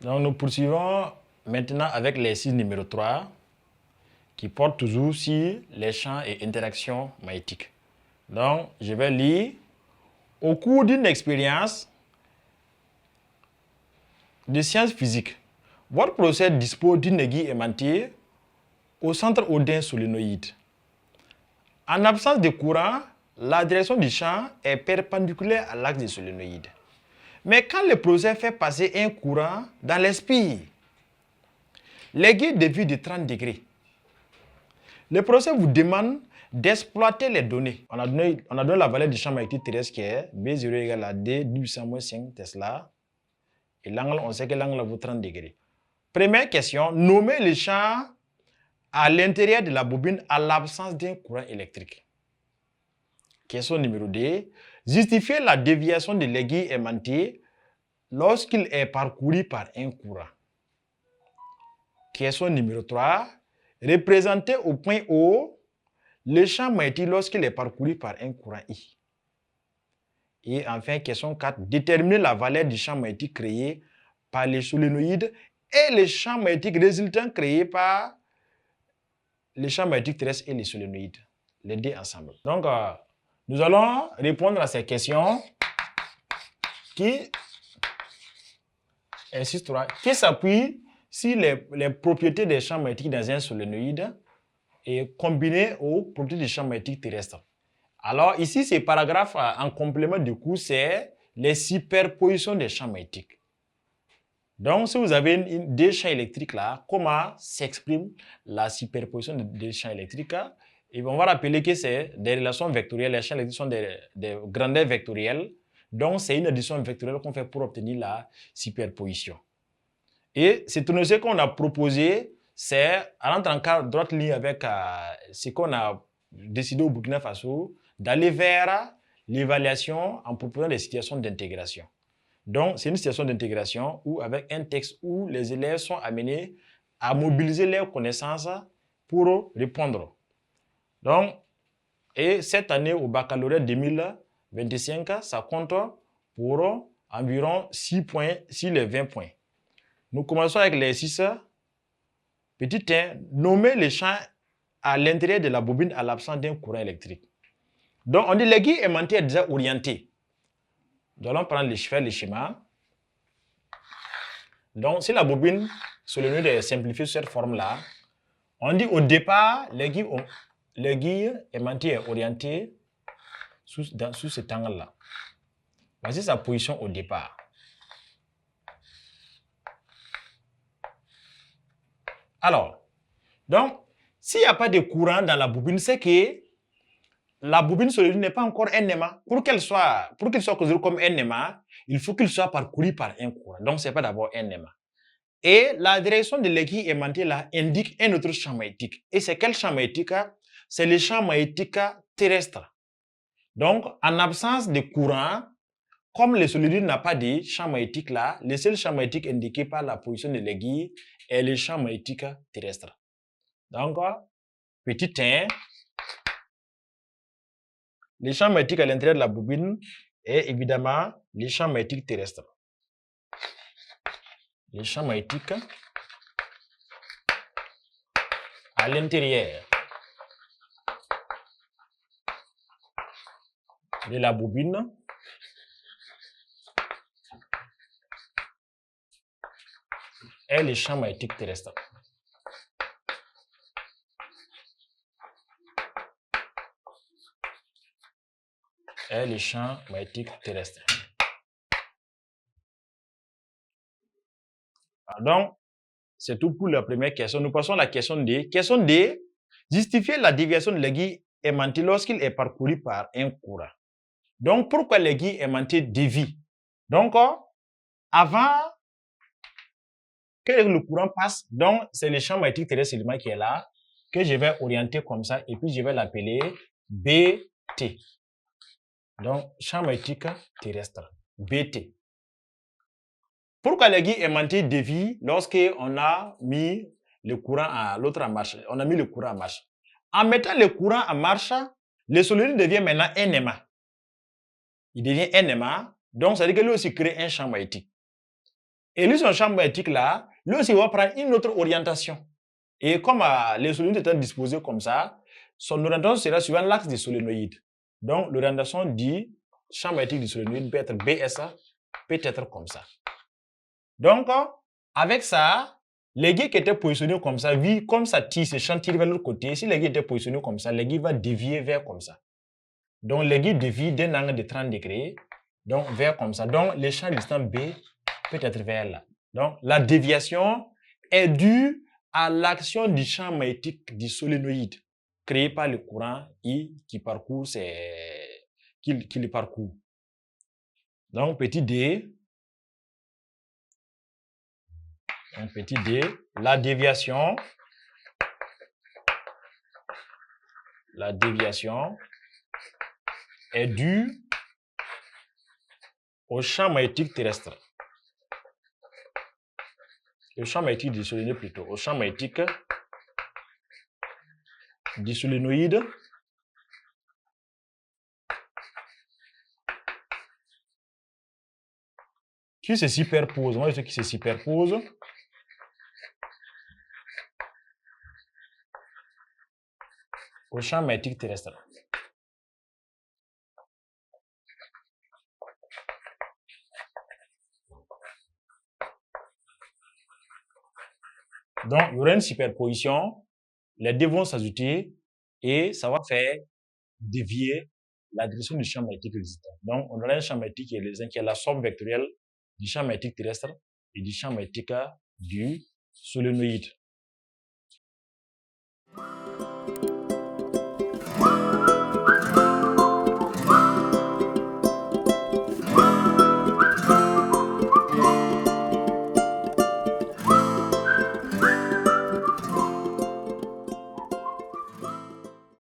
Donc, nous poursuivons maintenant avec l'exercice numéro 3 qui porte toujours sur les champs et interactions magnétiques. Donc, je vais lire. Au cours d'une expérience de sciences physiques, votre procès dispose d'une aiguille aimantée au centre haut d'un solénoïde. En absence de courant, la direction du champ est perpendiculaire à l'axe du solénoïde. Mais quand le procès fait passer un courant dans l'espire, l'aiguille dévie de 30 degrés. Le procès vous demande d'exploiter les données. On a donné la valeur du champ magnétique terrestre qui est B0 égale à D 10-5 Tesla. Et l'angle, on sait que l'angle vaut 30 degrés. Première question, nommez le champ à l'intérieur de la bobine à l'absence d'un courant électrique. Question numéro 2. Justifiez la déviation de l'aiguille aimantée lorsqu'il est parcouru par un courant. Question numéro 3. Représentez au point O le champ magnétique lorsqu'il est parcouru par un courant I. Et enfin, question 4. Déterminez la valeur du champ magnétique créé par les solénoïdes et le champ magnétique résultant créé par les champs magnétiques terrestres et les solénoïdes. Les deux ensemble. Donc, nous allons répondre à ces questions qui s'appuient sur les propriétés des champs magnétiques dans un solénoïde et combinées aux propriétés des champs magnétiques terrestres. Alors ici, ces paragraphes en complément du cours, c'est les superpositions des champs magnétiques. Donc, si vous avez des champs électriques là, comment s'exprime la superposition des champs électriques? Et on va rappeler que c'est des relations vectorielles. Les champs électriques sont des grandeurs vectorielles. Donc, c'est une addition vectorielle qu'on fait pour obtenir la superposition. Et cette notion qu'on a proposée, c'est à rentrer en droite ligne avec ce qu'on a décidé au Burkina Faso, d'aller vers l'évaluation en proposant des situations d'intégration. Donc, c'est une situation d'intégration où, avec un texte où les élèves sont amenés à mobiliser leurs connaissances pour répondre. Donc, et cette année, au baccalauréat 2025, ça compte pour environ 6 points sur les 20 points. Nous commençons avec l'exercice. Petit 1, nommer les champs à l'intérieur de la bobine à l'absence d'un courant électrique. Donc, on dit l'aiguille aimantée est déjà orientée. Nous allons faire le schéma. Donc, si la bobine solénoïde est simplifiée sur cette forme-là, on dit au départ, l'aiguille aimantée est orientée sous cet angle-là. Voici sa position au départ. Alors, donc, s'il n'y a pas de courant dans la bobine, c'est que la bobine solénoïde n'est pas encore un aimant. Pour qu'il soit considéré comme un aimant, il faut qu'il soit parcouru par un courant. Donc, ce n'est pas d'abord un aimant. Et la direction de l'aiguille aimantée là indique un autre champ magnétique. Et c'est quel champ magnétique? C'est le champ magnétique terrestre. Donc, en absence de courant, comme le solénoïde n'a pas de champ magnétique là, le seul champ magnétique indiqué par la position de l'aiguille est le champ magnétique terrestre. Donc, petit 1, le champ magnétique à l'intérieur de la bobine est évidemment le champ magnétique terrestre. Le champ magnétique à l'intérieur de la bobine est le champ magnétique terrestre. Est le champ magnétique terrestre. Donc, c'est tout pour la première question. Nous passons à la question D. Question D. Justifier la déviation de l'aiguille aimantée lorsqu'il est parcouru par un courant. Donc, pourquoi l'aiguille aimantée dévie? Donc, avant que le courant passe, donc c'est le champ magnétique terrestre seulement qui est là, que je vais orienter comme ça, et puis je vais l'appeler BT. Donc, champ magnétique terrestre, BT. Pourquoi l'aiguille aimantée dévie lorsqu'on a mis le courant à l'autre en marche? On a mis le courant en marche. En mettant le courant en marche, le solénoïde devient maintenant un aimant. Il devient un aimant, donc ça veut dire que lui aussi crée un champ magnétique. Et lui, son champ magnétique là, lui aussi, il va prendre une autre orientation. Et comme les solénoïdes étant disposés comme ça, son orientation sera suivant l'axe des solénoïdes. Donc, l'orientation du champ magnétique du solénoïde peut être BSA, peut être comme ça. Donc, avec ça, l'aiguille qui était positionnée comme ça, vu comme ça tire, ce champ tire vers l'autre côté, si l'aiguille était positionnée comme ça, l'aiguille va dévier vers comme ça. Donc, l'aiguille dévie d'un angle de 30 degrés, donc vers comme ça. Donc, le champ distant B peut être vers là. Donc, la déviation est due à l'action du champ magnétique du solénoïde créé par le courant I qui parcourt qui le parcourt. Donc, petit d, la déviation est due au champ magnétique terrestre. Le champ magnétique du solénoïde plutôt, au champ magnétique du solénoïde qui se superpose. Moi, je sais qui se superpose au champ magnétique terrestre. Donc, il y aura une superposition, les deux vont s'ajouter et ça va faire dévier la direction du champ magnétique existant. Donc, on aura un champ magnétique qui est la somme vectorielle du champ magnétique terrestre et du champ magnétique du solénoïde.